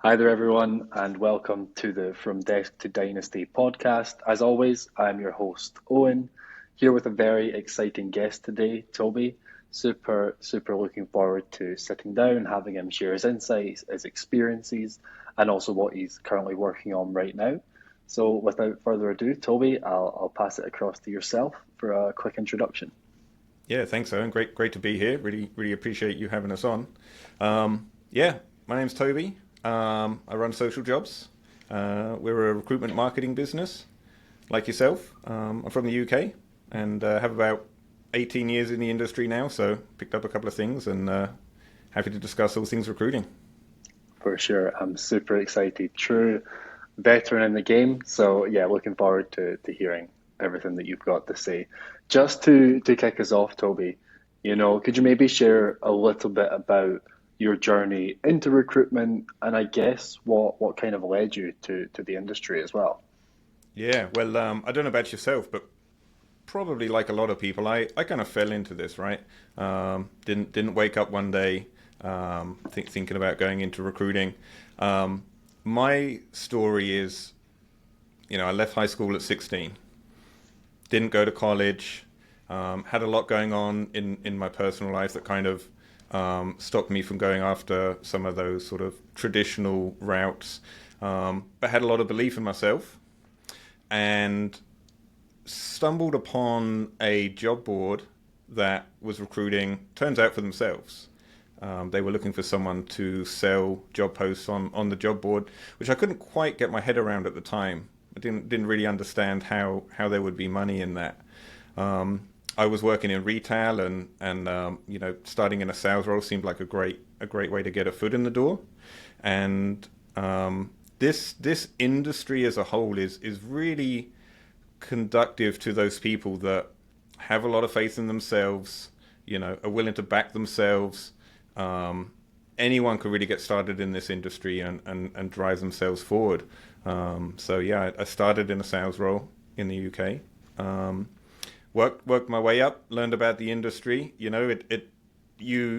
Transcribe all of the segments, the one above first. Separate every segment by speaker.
Speaker 1: Hi there, everyone, and welcome to the From Desk to Dynasty podcast. As always, I'm your host, Owen, here with a very exciting guest today, Toby. Super looking forward to sitting down, having him share his insights, his experiences, and also what he's currently working on right now. So, without further ado, Toby, I'll pass it across to yourself for a quick introduction.
Speaker 2: Yeah, thanks, Owen. Great to be here. Really appreciate you having us on. Yeah, my name's Toby. I run SocialJobs. We're a recruitment marketing business, like yourself. I'm from the UK and have about 18 years in the industry now, so picked up a couple of things and happy to discuss all things recruiting.
Speaker 1: For sure, I'm super excited. True veteran in the game. So yeah, looking forward to hearing everything that you've got to say. Just to kick us off, Toby, could you maybe share a little bit about your journey into recruitment and I guess what kind of led you to the industry as well?
Speaker 2: Yeah, well, I don't know about yourself, but probably like a lot of people, I kind of fell into this, right? Didn't wake up one day thinking about going into recruiting. My story is, I left high school at 16, didn't go to college, had a lot going on in my personal life that kind of stopped me from going after some of those sort of traditional routes, but had a lot of belief in myself and stumbled upon a job board that was recruiting, turns out for themselves. They were looking for someone to sell job posts on the job board, which I couldn't quite get my head around at the time. I didn't really understand how there would be money in that. I was working in retail and starting in a sales role seemed like a great way to get a foot in the door. And this industry as a whole is really conductive to those people that have a lot of faith in themselves, are willing to back themselves. Anyone could really get started in this industry and drive themselves forward. So yeah, I started in a sales role in the UK. Worked my way up, learned about the industry. You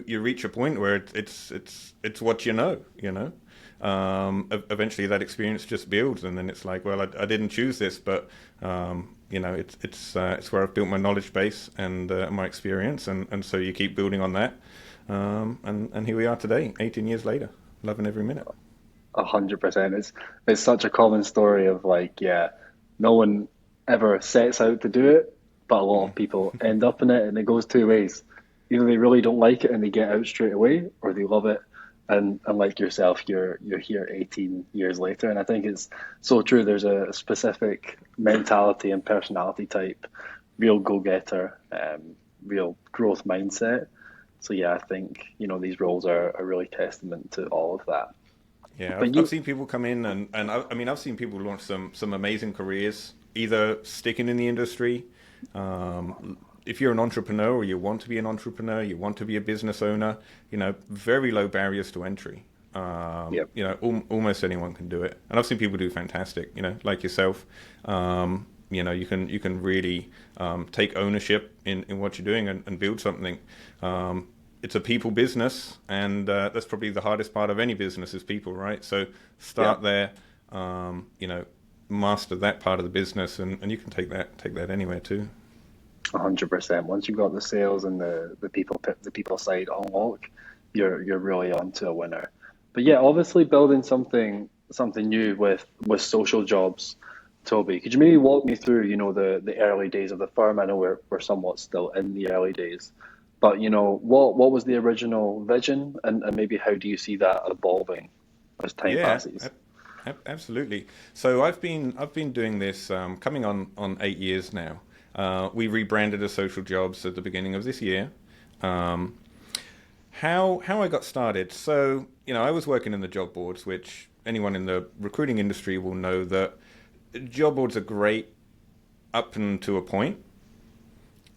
Speaker 2: reach a point where it's what eventually that experience just builds, and then it's like, well, I didn't choose this, but it's where I've built my knowledge base and my experience, and so you keep building on that, and here we are today, 18 years later, loving every minute.
Speaker 1: 100%. It's such a common story of like, yeah, no one ever sets out to do it, but a lot of people end up in it, and it goes two ways. Either they really don't like it and they get out straight away, or they love it. And like yourself, you're here 18 years later, and I think it's so true. There's a specific mentality and personality type, real go-getter, real growth mindset. So yeah, I think these roles are a really testament to all of that.
Speaker 2: Yeah, I've,
Speaker 1: But
Speaker 2: I've
Speaker 1: you,
Speaker 2: seen people come in and I mean, I've seen people launch some amazing careers, either sticking in the industry. If you're an entrepreneur or you want to be an entrepreneur, you want to be a business owner, very low barriers to entry.
Speaker 1: yeah,
Speaker 2: Almost anyone can do it. And I've seen people do fantastic, like yourself. You can really take ownership in what you're doing and build something. It's a people business, and that's probably the hardest part of any business is people, right? So
Speaker 1: yeah.
Speaker 2: start there, master that part of the business, and you can take that anywhere too.
Speaker 1: 100%. Once you've got the sales and the people side on lock, you're really onto a winner. But yeah, obviously building something new with social jobs, Toby. Could you maybe walk me through, the early days of the firm? I know we're somewhat still in the early days, but what was the original vision, and maybe how do you see that evolving as time
Speaker 2: Yeah,
Speaker 1: passes?
Speaker 2: absolutely. So I've been doing this coming on 8 years now. We rebranded as Social Jobs at the beginning of this year. Um, how I got started. So I was working in the job boards, which anyone in the recruiting industry will know that job boards are great up and to a point.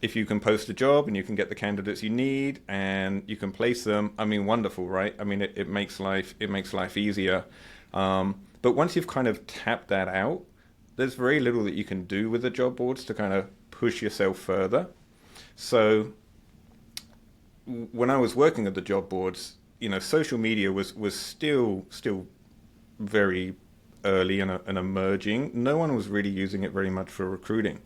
Speaker 2: If you can post a job and you can get the candidates you need and you can place them, I mean, wonderful, right? I mean, it makes life easier. But once you've kind of tapped that out, there's very little that you can do with the job boards to kind of push yourself further. So when I was working at the job boards, social media was still very early and emerging, no one was really using it very much for recruiting.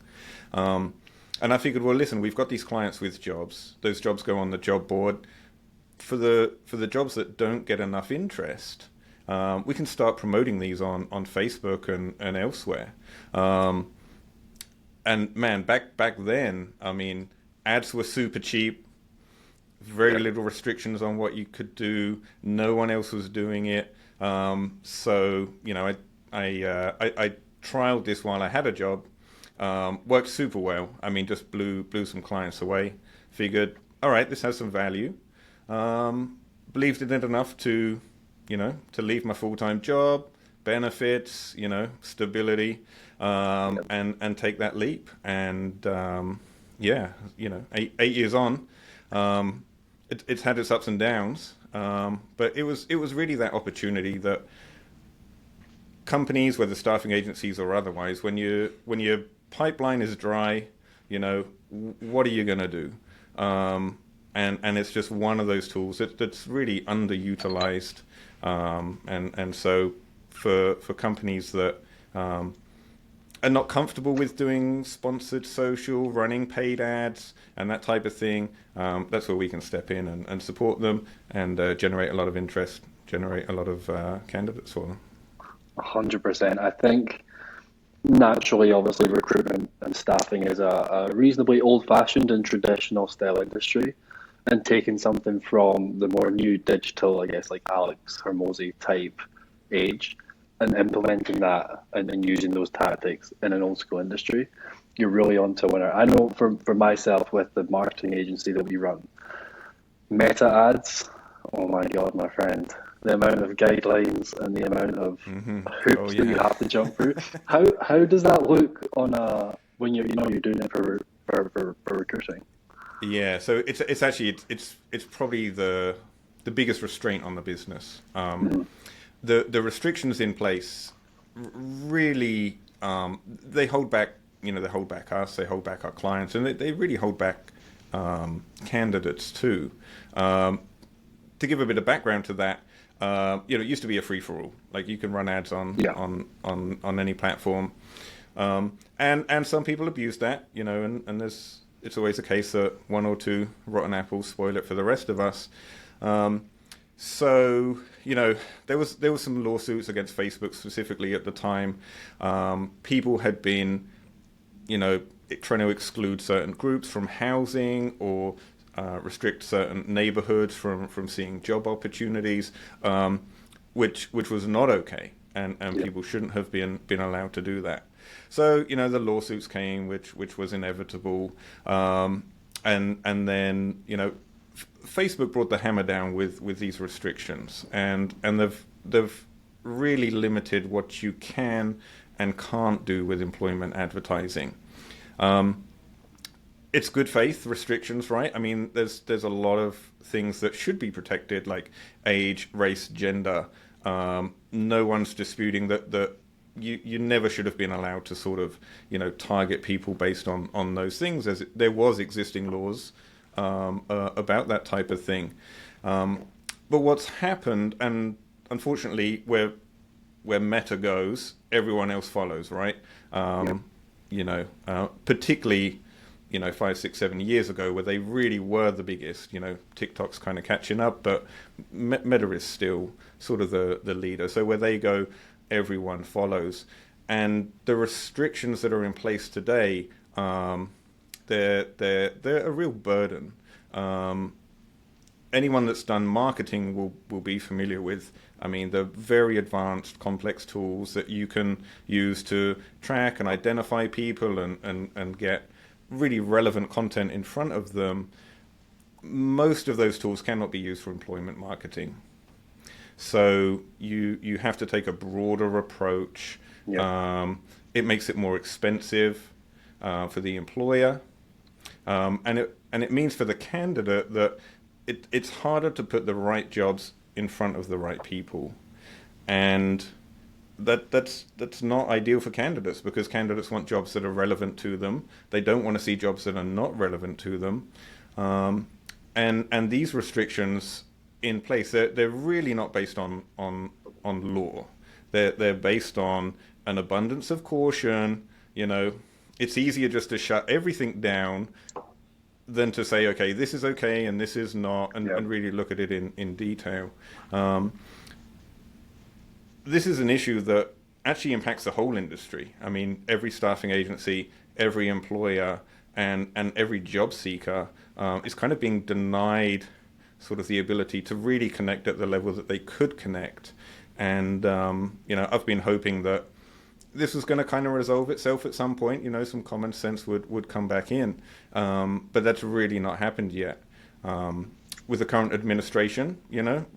Speaker 2: And I figured, well, listen, we've got these clients with jobs. Those jobs go on the job board. For the jobs that don't get enough interest, we can start promoting these on Facebook and elsewhere. And man, back then, I mean, ads were super cheap, very little restrictions on what you could do. No one else was doing it. So you know, I trialed this while I had a job. Worked super well. I mean, just blew some clients away. Figured, all right, this has some value. Believed in it enough to, you know, to leave my full-time job, benefits, you know, stability, and take that leap. And yeah, you know, eight years on, it's had its ups and downs. But it was really that opportunity that companies, whether staffing agencies or otherwise, when your pipeline is dry, you know, what are you going to do? And it's just one of those tools that's really underutilized. And so for companies that are not comfortable with doing sponsored social, running paid ads, and that type of thing, that's where we can step in and support them and generate a lot of interest, generate a lot of candidates for them.
Speaker 1: 100%. I think naturally, obviously, recruitment and staffing is a reasonably old-fashioned and traditional style industry, and taking something from the more new digital, I guess, like Alex Hormozy type age, and implementing that and using those tactics in an old school industry, you're really onto a winner. I know for myself with the marketing agency that we run, meta ads, oh my God, my friend, the amount of guidelines and the amount of hoops that you have to jump through. How does that look on a when you're doing it for recruiting?
Speaker 2: Yeah, so it's actually it's probably the biggest restraint on the business. The restrictions in place really they hold back, you know, they hold back us, they hold back our clients, and they really hold back candidates too. To give a bit of background to that, you know, it used to be a free for all. Like you can run ads on any platform, and some people abuse that, you know, and it's always a case that one or two rotten apples spoil it for the rest of us. So, you know, there was some lawsuits against Facebook specifically at the time. People had been, you know, trying to exclude certain groups from housing or restrict certain neighborhoods from seeing job opportunities, which was not okay, and people shouldn't have been allowed to do that. So, you know, the lawsuits came, which was inevitable, and then, you know, Facebook brought the hammer down with these restrictions, and they've really limited what you can and can't do with employment advertising. It's good faith restrictions, right? I mean, there's a lot of things that should be protected, like age, race, gender. No one's disputing that you never should have been allowed to sort of, you know, target people based on those things, as there was existing laws about that type of thing. But what's happened, and unfortunately, where Meta goes, everyone else follows, right? You know, particularly, you know, 5, 6, 7 years ago, where they really were the biggest. You know, TikTok's kind of catching up, but Meta is still sort of the leader. So where they go, everyone follows. And the restrictions that are in place today, they're a real burden. Anyone that's done marketing will be familiar with. I mean, the very advanced, complex tools that you can use to track and identify people and get really relevant content in front of them. Most of those tools cannot be used for employment marketing. So you have to take a broader approach. It makes it more expensive for the employer, and it means for the candidate that it's harder to put the right jobs in front of the right people, and that's not ideal for candidates, because candidates want jobs that are relevant to them. They don't want to see jobs that are not relevant to them, and these restrictions in place, they're really not based on law. They're based on an abundance of caution. You know, it's easier just to shut everything down than to say, okay, this is okay and this is not,
Speaker 1: Yeah.
Speaker 2: and really look at it in detail. Um, this is an issue that actually impacts the whole industry. I mean, every staffing agency, every employer, and every job seeker is kind of being denied sort of the ability to really connect at the level that they could connect. And, I've been hoping that this was going to kind of resolve itself at some point. Some common sense would come back in. But that's really not happened yet. With the current administration,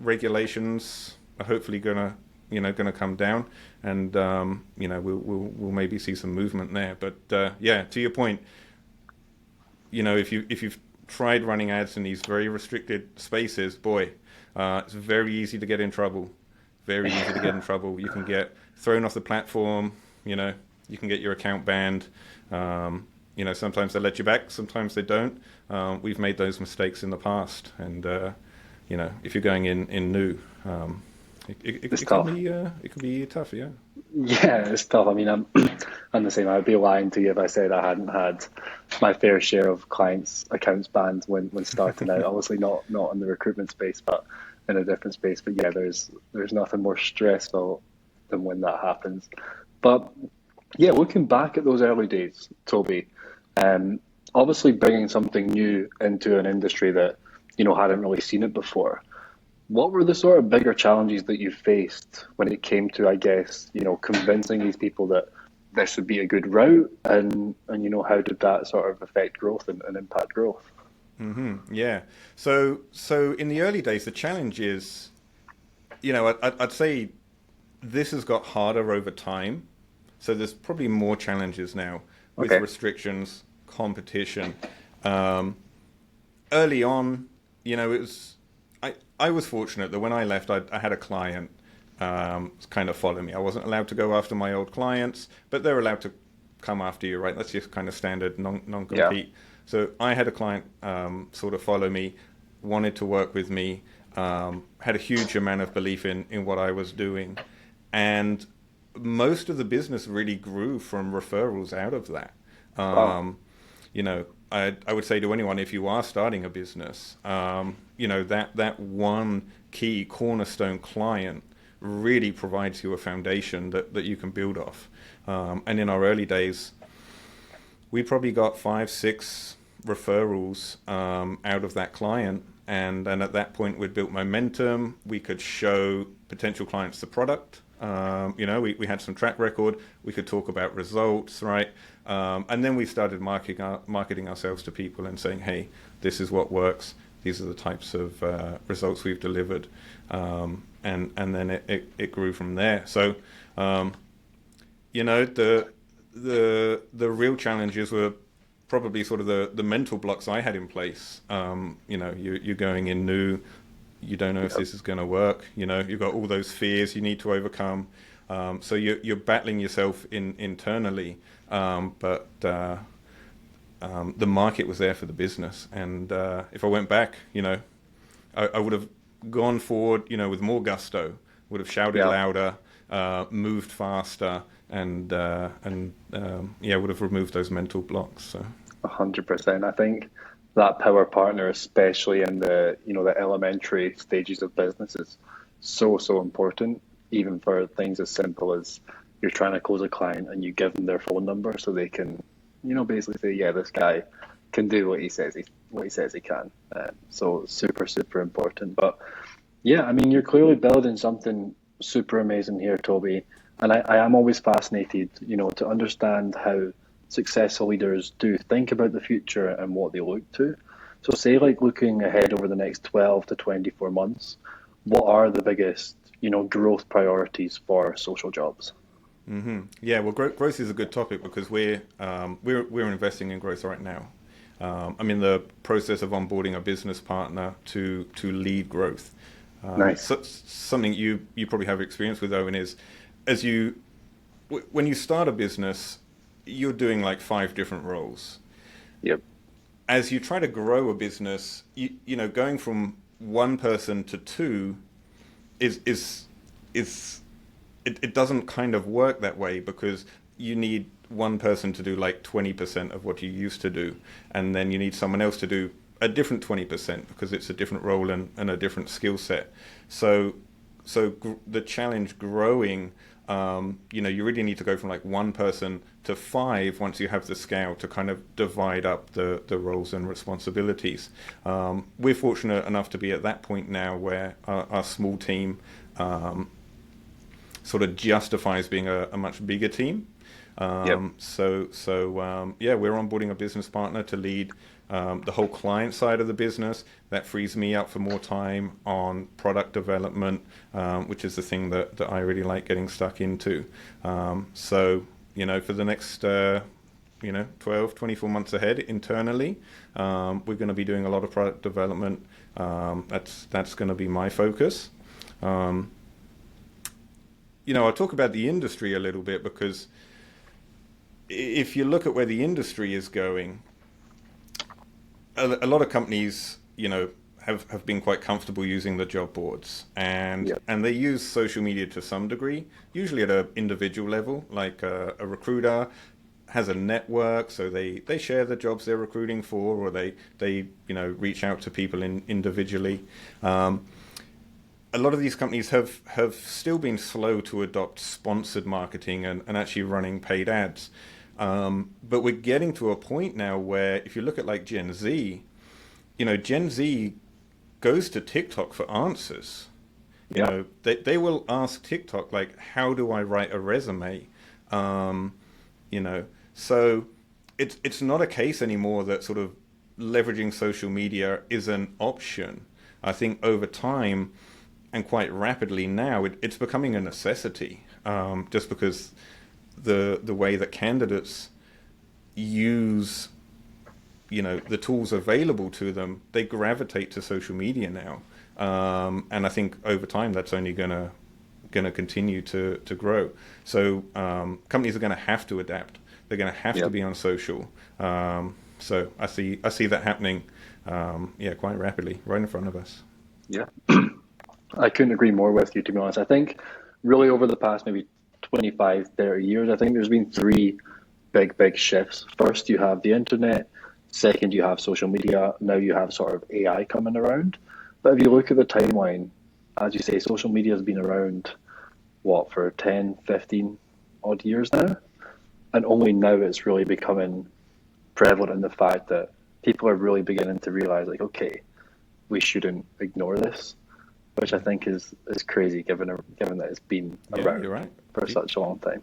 Speaker 2: regulations are hopefully going to come down, and we'll maybe see some movement there. But to your point, if you've tried running ads in these very restricted spaces, boy, it's very easy to get in trouble. Very easy to get in trouble. You can get thrown off the platform. You can get your account banned. Sometimes they let you back, sometimes they don't. We've made those mistakes in the past, and if you're going in new, it could be tough, yeah.
Speaker 1: Yeah, it's tough. I mean, I'm the same. I'd be lying to you if I said I hadn't had my fair share of clients' accounts banned when starting out. Obviously, not in the recruitment space, but in a different space. But yeah, there's nothing more stressful than when that happens. But yeah, looking back at those early days, Toby, obviously bringing something new into an industry that hadn't really seen it before. What were the sort of bigger challenges that you faced when it came to, I guess, convincing these people that this would be a good route, and how did that sort of affect growth and impact growth?
Speaker 2: Yeah. So in the early days, the challenge is, I'd say this has got harder over time. So there's probably more challenges now with
Speaker 1: Okay.
Speaker 2: restrictions, competition. Early on, it was I was fortunate that when I left, I had a client kind of follow me. I wasn't allowed to go after my old clients, but they're allowed to come after you, right? That's just kind of standard
Speaker 1: Yeah.
Speaker 2: non-compete. So I had a client sort of follow me, wanted to work with me, had a huge amount of belief in what I was doing, and most of the business really grew from referrals out of that.
Speaker 1: Wow.
Speaker 2: I would say to anyone, if you are starting a business, that one key cornerstone client really provides you a foundation that you can build off. And in our early days, we probably got 5, 6 referrals out of that client. And at that point, we'd built momentum. We could show potential clients the product. We had some track record. We could talk about results, right? And then we started marketing ourselves to people and saying, hey, this is what works. These are the types of results we've delivered. And then it grew from there. So, the real challenges were probably sort of the mental blocks I had in place. You're going in new. You don't know if
Speaker 1: Yep.
Speaker 2: this is going to work. You've got all those fears you need to overcome. So you're battling yourself internally, but the market was there for the business. And if I went back, I would have gone forward, with more gusto, would have shouted
Speaker 1: Yeah.
Speaker 2: louder, moved faster, and would have removed those mental blocks. So.
Speaker 1: 100%. I think that power partner, especially in the elementary stages of business, is so important. Even for things as simple as you're trying to close a client and you give them their phone number so they can, basically say, yeah, this guy can do what he says he can. So super important. But yeah, I mean, you're clearly building something super amazing here, Toby. And I am always fascinated, to understand how successful leaders do think about the future and what they look to. So say like looking ahead over the next 12 to 24 months, what are the biggest, growth priorities for social jobs?
Speaker 2: Yeah, well, growth is a good topic because we're investing in growth right now. I'm in the process of onboarding a business partner to lead growth.
Speaker 1: Nice.
Speaker 2: So, something you probably have experience with, Owen, is when you start a business, you're doing like 5 different roles.
Speaker 1: Yep.
Speaker 2: As you try to grow a business, going from one person to two is it doesn't kind of work that way, because you need one person to do like 20% of what you used to do, and then you need someone else to do a different 20% because it's a different role and a different skill set. So the challenge growing, you really need to go from like one person to five once you have the scale to kind of divide up the roles and responsibilities. We're fortunate enough to be at that point now where our small team sort of justifies being a much bigger team.
Speaker 1: Yep.
Speaker 2: We're onboarding a business partner to lead the whole client side of the business. That frees me up for more time on product development, which is the thing that I really like getting stuck into. For the next 12, 24 months ahead internally, we're going to be doing a lot of product development. That's going to be my focus. I'll talk about the industry a little bit, because if you look at where the industry is going, a lot of companies, have been quite comfortable using the job boards, and
Speaker 1: Yep.
Speaker 2: and they use social media to some degree, usually at an individual level. Like a recruiter has a network, so they share the jobs they're recruiting for, or they reach out to people individually. A lot of these companies have still been slow to adopt sponsored marketing and actually running paid ads. But we're getting to a point now where if you look at like Gen Z, Gen Z goes to TikTok for answers.
Speaker 1: Yeah.
Speaker 2: They will ask TikTok, like, how do I write a resume? So it's not a case anymore that sort of leveraging social media is an option. I think over time, and quite rapidly now, it's becoming a necessity, just because the way that candidates use the tools available to them, they gravitate to social media now, and I think over time that's only gonna continue to grow. So companies are going to have to adapt. They're going to have to
Speaker 1: Yep.
Speaker 2: be on social. So I see that happening, quite rapidly, right in front of us.
Speaker 1: Yeah. I couldn't agree more with you, to be honest. I think really over the past maybe 25, 30 years, I think there's been three big shifts. First, you have the internet. Second, you have social media. Now you have sort of AI coming around. But if you look at the timeline, as you say, social media has been around, what, for 10, 15 odd years now? And only now it's really becoming prevalent in the fact that people are really beginning to realize, like, okay, we shouldn't ignore this, which I think is crazy given that it's been
Speaker 2: Yeah,
Speaker 1: around
Speaker 2: you're right.
Speaker 1: for such a long time.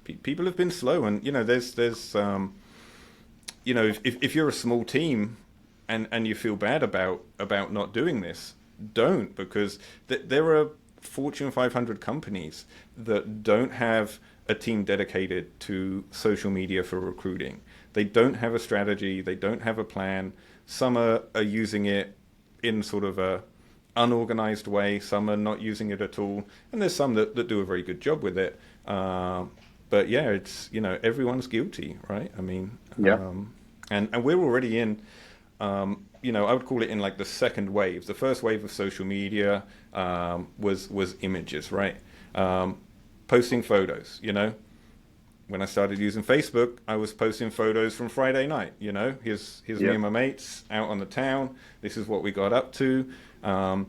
Speaker 2: People have been slow, and there's if you're a small team and you feel bad about not doing this, don't, because there are Fortune 500 companies that don't have a team dedicated to social media for recruiting. They don't have a strategy. They don't have a plan. Some are using it in sort of a unorganized way. Some are not using it at all. And there's some that do a very good job with it. But yeah, it's, everyone's guilty, right? I mean,
Speaker 1: Yeah.
Speaker 2: and we're already in, I would call it in like the second wave. The first wave of social media was images, right? Posting photos, When I started using Facebook, I was posting photos from Friday night, Here's me
Speaker 1: Yeah.
Speaker 2: and my mates out on the town. This is what we got up to. And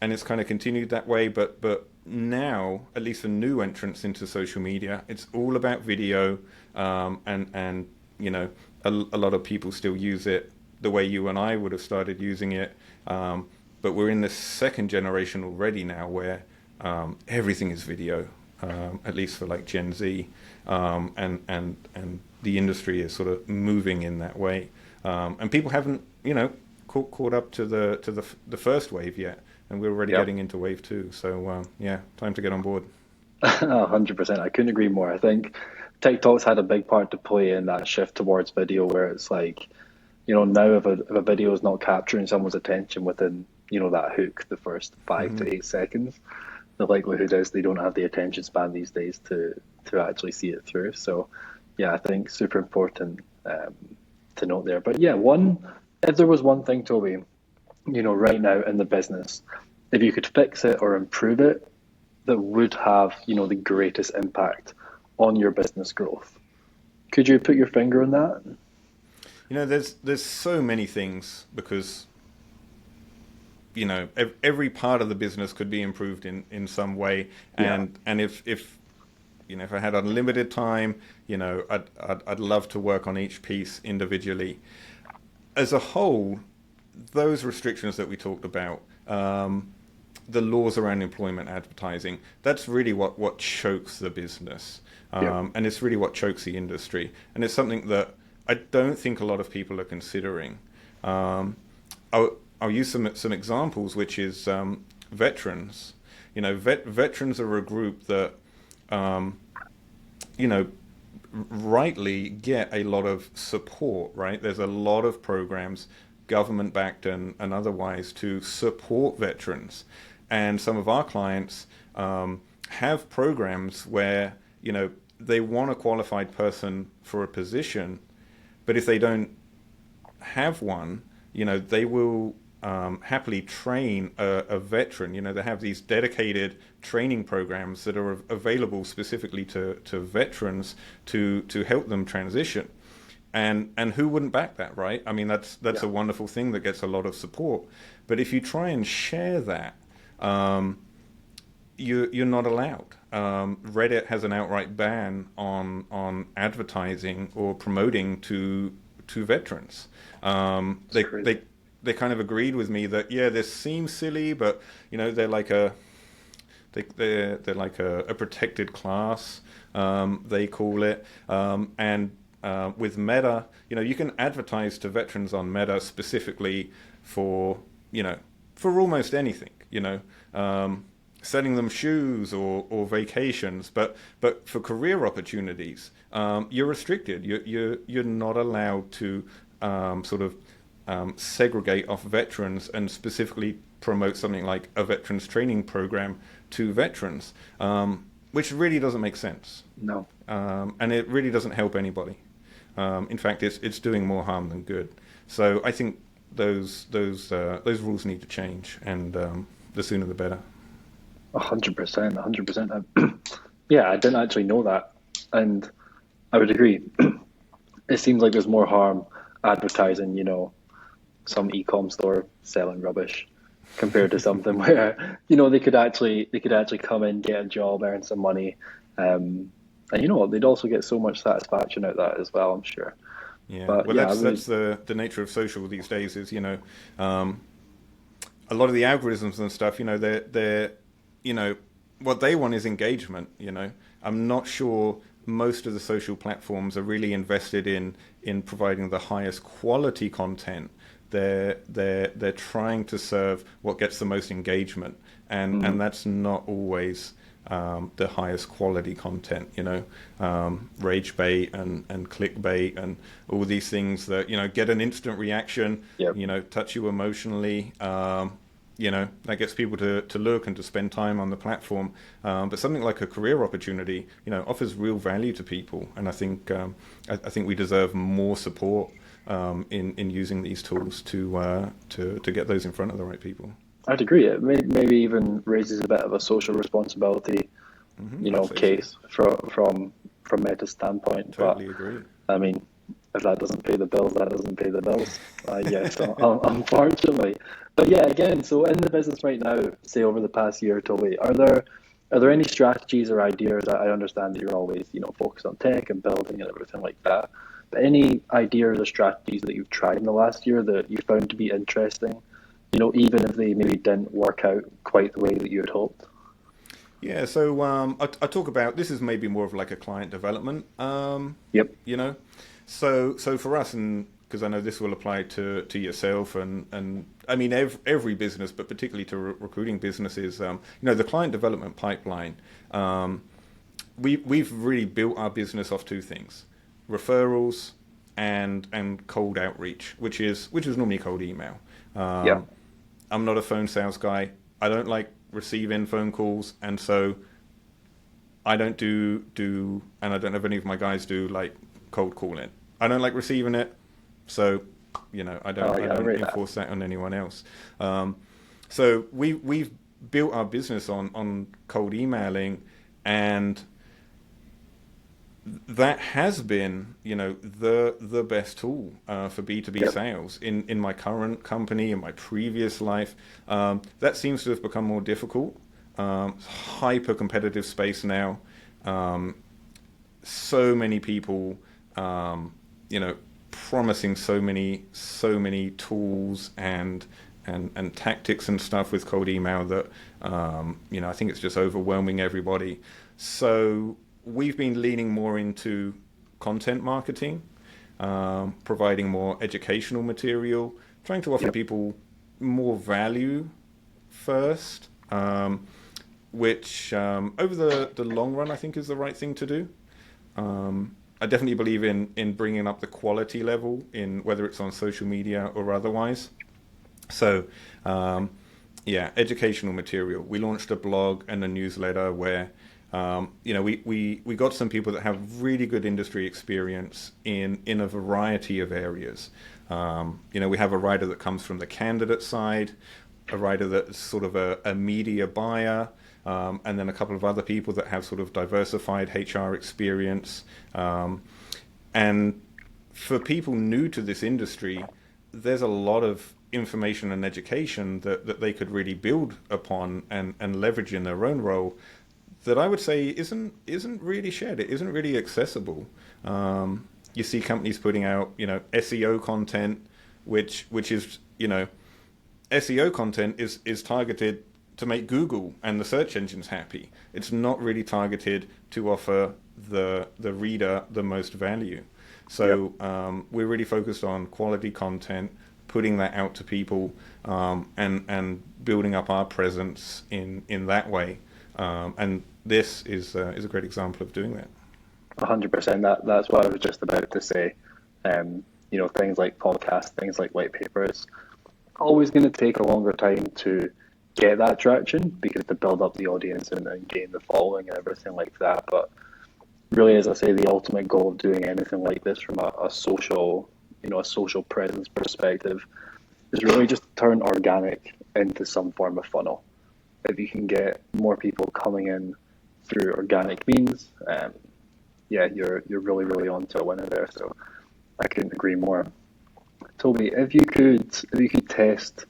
Speaker 2: it's kind of continued that way. But now, at least for new entrants into social media, it's all about video. And a lot of people still use it the way you and I would have started using it. But we're in the second generation already now where everything is video. At least for like Gen Z, and the industry is sort of moving in that way, and people haven't caught up to the first wave yet, and we're already
Speaker 1: Yep.
Speaker 2: getting into wave two. So time to get on board.
Speaker 1: 100%. I couldn't agree more. I think TikTok's had a big part to play in that shift towards video, where it's like, now if a video is not capturing someone's attention within, that hook, the first 5 to 8 seconds, the likelihood is they don't have the attention span these days to actually see it through. So, yeah, I think super important to note there. But yeah, if there was one thing, Toby, right now in the business, if you could fix it or improve it, that would have, the greatest impact on your business growth? Could you put your finger on that?
Speaker 2: There's so many things because every part of the business could be improved in some way, and if I had unlimited time, I'd love to work on each piece individually. As a whole, those restrictions that we talked about, the laws around employment advertising, that's really what chokes the business. And it's really what chokes the industry. And it's something that I don't think a lot of people are considering. I'll use some examples, which is veterans. Veterans are a group that, rightly get a lot of support, right? There's a lot of programs, government-backed and otherwise, to support veterans. And some of our clients have programs where, they want a qualified person for a position, but if they don't have one, they will happily train a veteran. They have these dedicated training programs that are available specifically to veterans to help them transition. And who wouldn't back that, right? I mean, that's a wonderful thing that gets a lot of support. But if you try and share that, you're not allowed. Reddit has an outright ban on advertising or promoting to veterans. They kind of agreed with me that this seems silly, but they're like a protected class, they call it, and with Meta, you can advertise to veterans on Meta specifically for almost anything, selling them shoes or vacations, but for career opportunities, you're restricted. You're not allowed to segregate off veterans and specifically promote something like a veterans training program to veterans, which really doesn't make sense.
Speaker 1: No.
Speaker 2: And it really doesn't help anybody. In fact, it's doing more harm than good. So I think those rules need to change, and the sooner the better.
Speaker 1: 100%, 100%. Yeah, I didn't actually know that, and I would agree. It seems like there's more harm advertising, some e-com store selling rubbish compared to something where they could actually come in, get a job, earn some money, and they'd also get so much satisfaction out of that as well, I'm sure.
Speaker 2: Yeah,
Speaker 1: but,
Speaker 2: well, that's the nature of social these days. Is a lot of the algorithms and stuff. They're what they want is engagement. I'm not sure most of the social platforms are really invested in providing the highest quality content. They're trying to serve what gets the most engagement, and that's not always the highest quality content. Rage bait and clickbait and all these things that get an instant reaction.
Speaker 1: Yep.
Speaker 2: Touch you emotionally. That gets people to look and to spend time on the platform. But something like a career opportunity, offers real value to people, and I think we deserve more support in using these tools to get those in front of the right people.
Speaker 1: I'd agree. It maybe even raises a bit of a social responsibility, case from Meta's standpoint.
Speaker 2: Totally agree.
Speaker 1: I mean, if that doesn't pay the bills, that doesn't pay the bills. Yes, unfortunately. But yeah, again, so in the business right now, say over the past year, Toby, are there any strategies or ideas? I understand that you're always, focused on tech and building and everything like that. But any ideas or strategies that you've tried in the last year that you found to be interesting, even if they maybe didn't work out quite the way that you had hoped?
Speaker 2: Yeah, so I talk about, this is maybe more of like a client development.
Speaker 1: Yep.
Speaker 2: So for us, and because I know this will apply to yourself and I mean every business, but particularly to recruiting businesses, the client development pipeline. We've really built our business off two things: referrals and cold outreach, which is normally cold email. I'm not a phone sales guy. I don't like receiving phone calls, and so I don't do and I don't have any of my guys do like cold calling. I don't like receiving it, so I don't enforce that on anyone else. So we've built our business on cold emailing, and that has been, the best tool for B2B
Speaker 1: Yep.
Speaker 2: sales in my current company, in my previous life. That seems to have become more difficult. Hyper competitive space now. So many people, promising so many tools and tactics and stuff with cold email that, I think it's just overwhelming everybody. So we've been leaning more into content marketing, providing more educational material, trying to offer
Speaker 1: Yep.
Speaker 2: people more value first, which over the long run I think is the right thing to do. I definitely believe in bringing up the quality level in whether it's on social media or otherwise. So, educational material. We launched a blog and a newsletter where, we got some people that have really good industry experience in a variety of areas. We have a writer that comes from the candidate side, a writer that's sort of a media buyer, and then a couple of other people that have sort of diversified HR experience. And for people new to this industry, there's a lot of information and education that they could really build upon and leverage in their own role that I would say isn't really shared. It isn't really accessible. You see companies putting out, SEO content, which is, SEO content is targeted to make Google and the search engines happy. It's not really targeted to offer the reader the most value. So we're really focused on quality content, putting that out to people, and building up our presence in that way. And this is a great example of doing that.
Speaker 1: 100%. That's what I was just about to say. Things like podcasts, things like white papers, always going to take a longer time to get that traction because to build up the audience and gain the following and everything like that. But really, as I say, the ultimate goal of doing anything like this from a social, a social presence perspective is really just turn organic into some form of funnel. If you can get more people coming in through organic means, you're really, really onto a winner there. So I couldn't agree more. Toby, if you could test,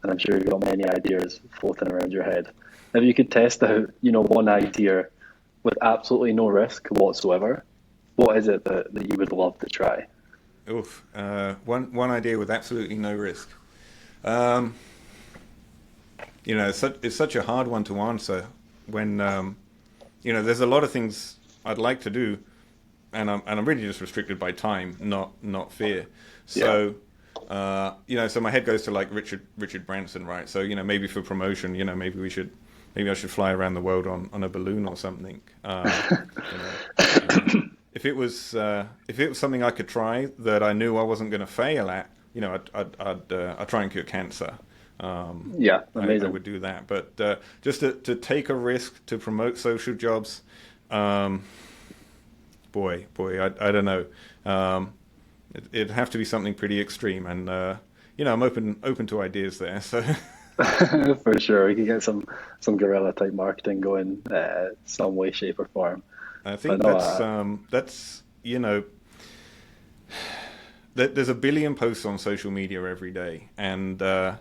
Speaker 1: and I'm sure you've got many ideas floating around your head, if you could test out, one idea with absolutely no risk whatsoever, what is it that you would love to try?
Speaker 2: Oof. One idea with absolutely no risk. It's such a hard one to answer when, there's a lot of things I'd like to do, and I'm really just restricted by time, not fear. So, so my head goes to like Richard Branson, right? So, maybe for promotion, maybe I should fly around the world on a balloon or something. If it was something I could try that I knew I wasn't going to fail at, I'd try and cure cancer.
Speaker 1: Amazing.
Speaker 2: I would do that, but just to take a risk to promote SocialJobs, boy, I don't know. It'd have to be something pretty extreme, and I'm open to ideas there. So
Speaker 1: for sure, we can get some guerrilla type marketing going, some way, shape, or form.
Speaker 2: I think that's there's a billion posts on social media every day, and not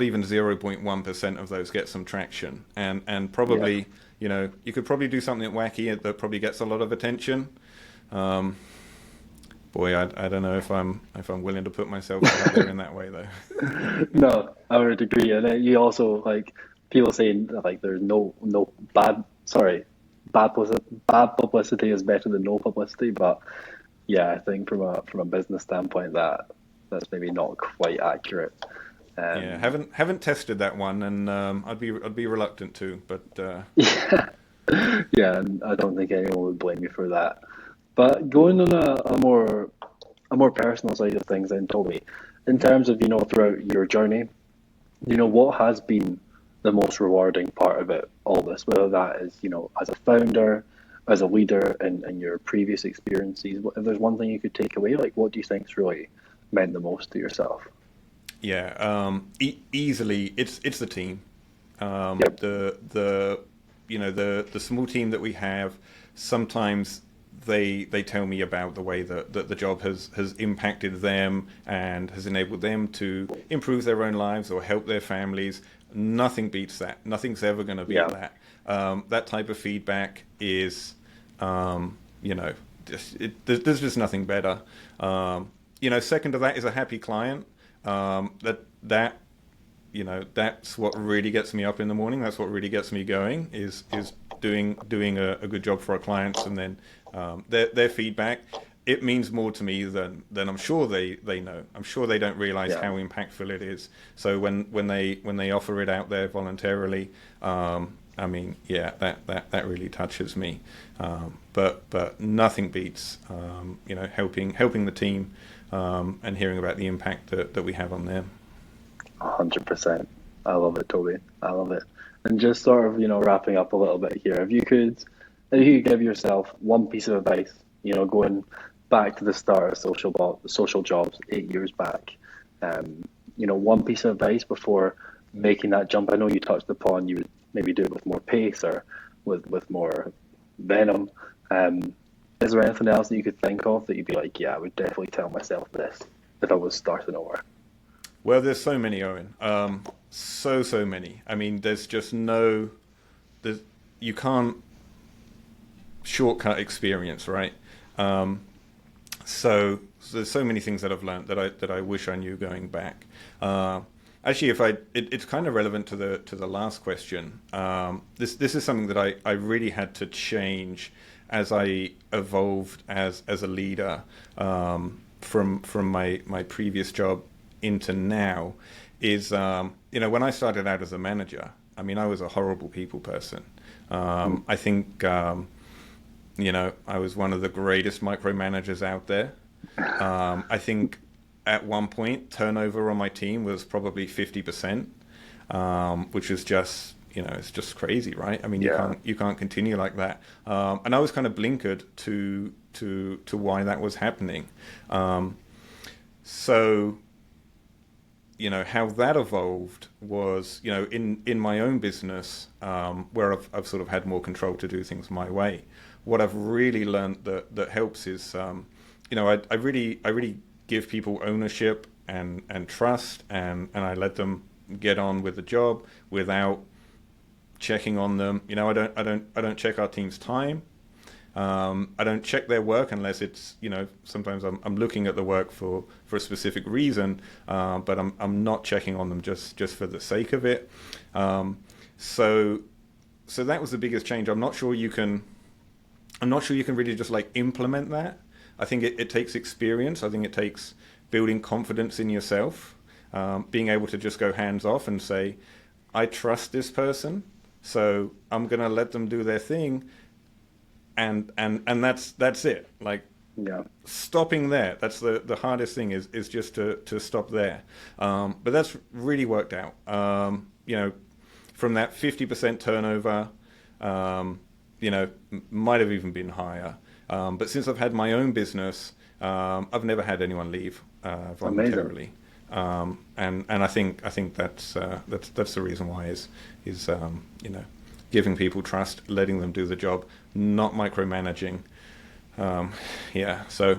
Speaker 2: even 0.1% of those get some traction, and probably you could probably do something wacky that probably gets a lot of attention. Boy, I don't know if I'm willing to put myself out there in that way though.
Speaker 1: No, I would agree, and you also like people saying like there's no bad publicity is better than no publicity, but I think from a business standpoint that's maybe not quite accurate.
Speaker 2: Haven't tested that one, and I'd be reluctant to, but
Speaker 1: and I don't think anyone would blame you for that. But going on a more personal side of things, then Toby, in terms of throughout your journey, what has been the most rewarding part of it, all this, whether that is as a founder, as a leader, and your previous experiences. If there's one thing you could take away, like what do you think's really meant the most to yourself?
Speaker 2: Yeah, easily it's the team.
Speaker 1: Yep.
Speaker 2: The the small team that we have. Sometimes they tell me about the way that the job has impacted them and has enabled them to improve their own lives or help their families. Nothing beats that. Nothing's ever going to beat
Speaker 1: Yeah.
Speaker 2: that. That type of feedback is, you know, there's just nothing better. Second to that is a happy client. That that's what really gets me up in the morning. That's what really gets me going. Is doing a good job for our clients, and then their feedback. It means more to me than I'm sure they know. I'm sure they don't realize
Speaker 1: Yeah.
Speaker 2: how impactful it is. So when they offer it out there voluntarily, I mean, yeah, that really touches me. But nothing beats helping the team, and hearing about the impact that we have on them.
Speaker 1: 100%. I love it, Toby. I love it. And just sort of, wrapping up a little bit here, if you could give yourself one piece of advice, going back to the start of social jobs 8 years back, one piece of advice before making that jump. I know you touched upon you would maybe do it with more pace or with more venom. Um, is there anything else that you could think of that you'd be like, yeah, I would definitely tell myself this if I was starting over?
Speaker 2: Well, there's so many, Owen. So many. I mean, there's just no, there's, you can't shortcut experience, right? Um, so there's so many things that I've learned that I wish I knew going back. Actually, it's kind of relevant to the last question. This is something that I really had to change as I evolved as a leader, from my previous job into now. Is when I started out as a manager, I mean, I was a horrible people person. I think I was one of the greatest micromanagers out there. I think at one point turnover on my team was probably 50%, which is just it's just crazy, right? I mean,
Speaker 1: Yeah.
Speaker 2: you can't continue like that. And I was kind of blinkered to why that was happening. So how that evolved was in my own business, where I've sort of had more control to do things my way. What I've really learned that helps is I really give people ownership and trust, and I let them get on with the job without checking on them. I don't check our team's time. I don't check their work unless it's sometimes I'm looking at the work for a specific reason, but I'm not checking on them just for the sake of it. So that was the biggest change. I'm not sure you can really just like implement that. I think it takes experience. I think it takes building confidence in yourself, being able to just go hands off and say, I trust this person, so I'm gonna let them do their thing, and that's it. Like,
Speaker 1: Yeah.
Speaker 2: stopping there. That's the hardest thing is just to stop there. But that's really worked out. From that 50% turnover, might have even been higher. But since I've had my own business, I've never had anyone leave
Speaker 1: Amazing.
Speaker 2: voluntarily. And I think that's the reason why is giving people trust, letting them do the job, not micromanaging. Yeah. So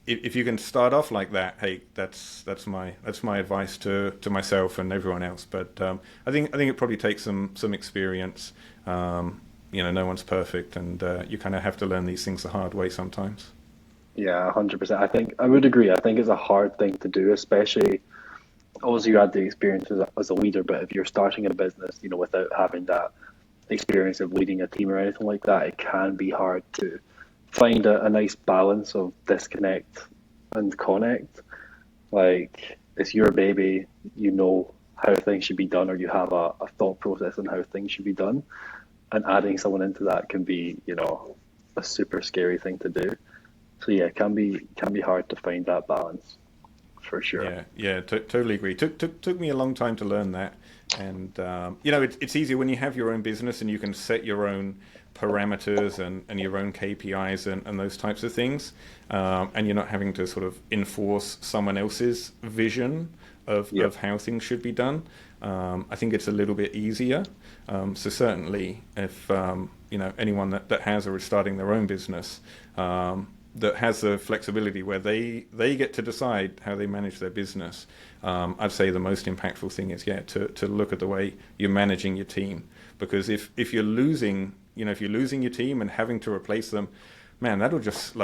Speaker 2: if you can start off like that, hey, that's my advice to myself and everyone else. But I think it probably takes some experience. No one's perfect, and you kind of have to learn these things the hard way sometimes.
Speaker 1: Yeah, 100%. I think I would agree. I think it's a hard thing to do, especially obviously you had the experience as a leader, but if you're starting a business, without having that experience of leading a team or anything like that, it can be hard to find a nice balance of disconnect and connect. Like, it's your baby, you know how things should be done, or you have a thought process on how things should be done. And adding someone into that can be, a super scary thing to do. So yeah, it can be hard to find that balance for sure.
Speaker 2: Yeah, yeah, totally agree. Took me a long time to learn that, And it's easier when you have your own business and you can set your own parameters and your own KPIs and those types of things, and you're not having to sort of enforce someone else's vision of how things should be done. I think it's a little bit easier. So certainly, if anyone that has or is starting their own business, that has the flexibility where they get to decide how they manage their business, I'd say the most impactful thing is to look at the way you're managing your team. Because if you're losing your team and having to replace them, man, that'll just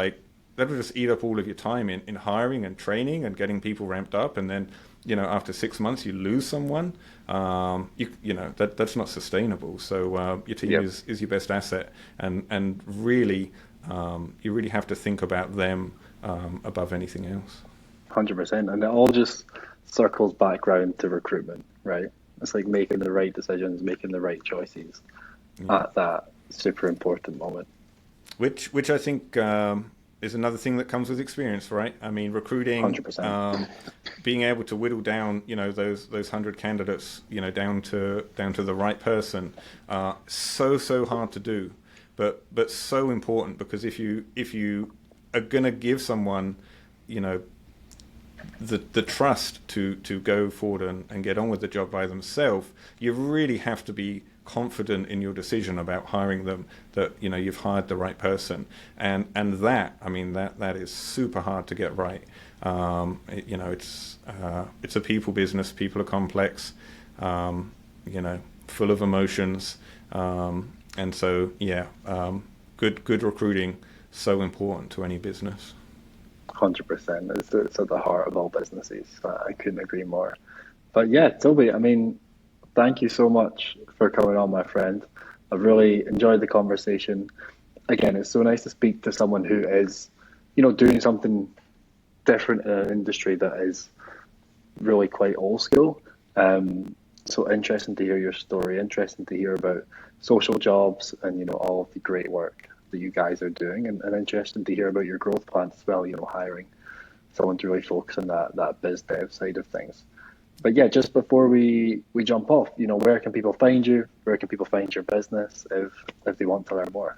Speaker 2: eat up all of your time in hiring and training and getting people ramped up, and then after 6 months you lose someone. That's not sustainable. So your team is your best asset, and really you really have to think about them above anything else.
Speaker 1: 100%, and it all just circles back round to recruitment, right? It's like making the right decisions, making the right choices at that super important moment.
Speaker 2: Which I think is another thing that comes with experience, right? I mean, recruiting,
Speaker 1: 100%.
Speaker 2: Being able to whittle down, those 100 candidates, down to the right person, so hard to do, but so important, because if you are gonna give someone, the trust to go forward and get on with the job by themselves, you really have to be confident in your decision about hiring them, that you've hired the right person, and that is super hard to get right. It's a people business. People are complex, full of emotions, and so good recruiting, so important to any business.
Speaker 1: 100%. It's at the heart of all businesses. I couldn't agree more. But yeah, Toby, I mean, thank you so much for coming on, my friend. I've really enjoyed the conversation. Again, it's so nice to speak to someone who is, doing something different in an industry that is really quite old school. So interesting to hear your story, interesting to hear about SocialJobs and, all of the great work that you guys are doing, and interesting to hear about your growth plans as well, hiring someone to really focus on that biz dev side of things. But yeah, just before we jump off, where can people find you? Where can people find your business if they want to learn more?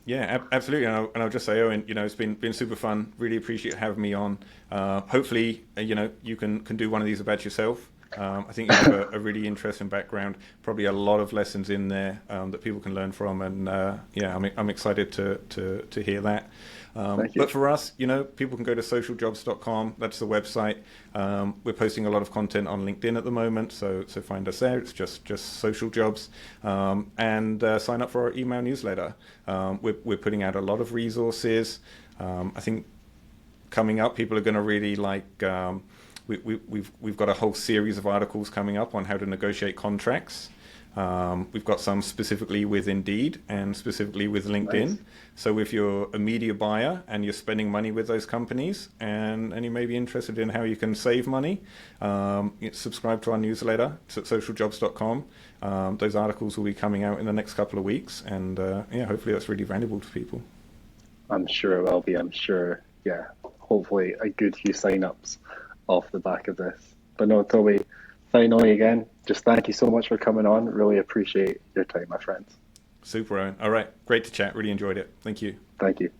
Speaker 2: Yeah, absolutely. And I'll just say, Owen, it's been super fun. Really appreciate having me on. Hopefully, you can do one of these about yourself. I think you have a really interesting background, probably a lot of lessons in there that people can learn from, and I'm excited to hear that. But for us, people can go to socialjobs.com. That's the website. We're posting a lot of content on LinkedIn at the moment, so find us there. It's just Social Jobs, and sign up for our email newsletter. We're putting out a lot of resources. I think coming up, people are going to really like. We've got a whole series of articles coming up on how to negotiate contracts. We've got some specifically with Indeed and specifically with LinkedIn. Nice. So if you're a media buyer and you're spending money with those companies, and you may be interested in how you can save money, subscribe to our newsletter. It's at socialjobs.com. Those articles will be coming out in the next couple of weeks, and hopefully that's really valuable to people.
Speaker 1: I'm sure it will be. I'm sure, hopefully a good few sign-ups off the back of this. But no, Toby, finally again, just thank you so much for coming on. Really appreciate your time, my friend.
Speaker 2: Super, Owen. All right. Great to chat. Really enjoyed it. Thank you.
Speaker 1: Thank you.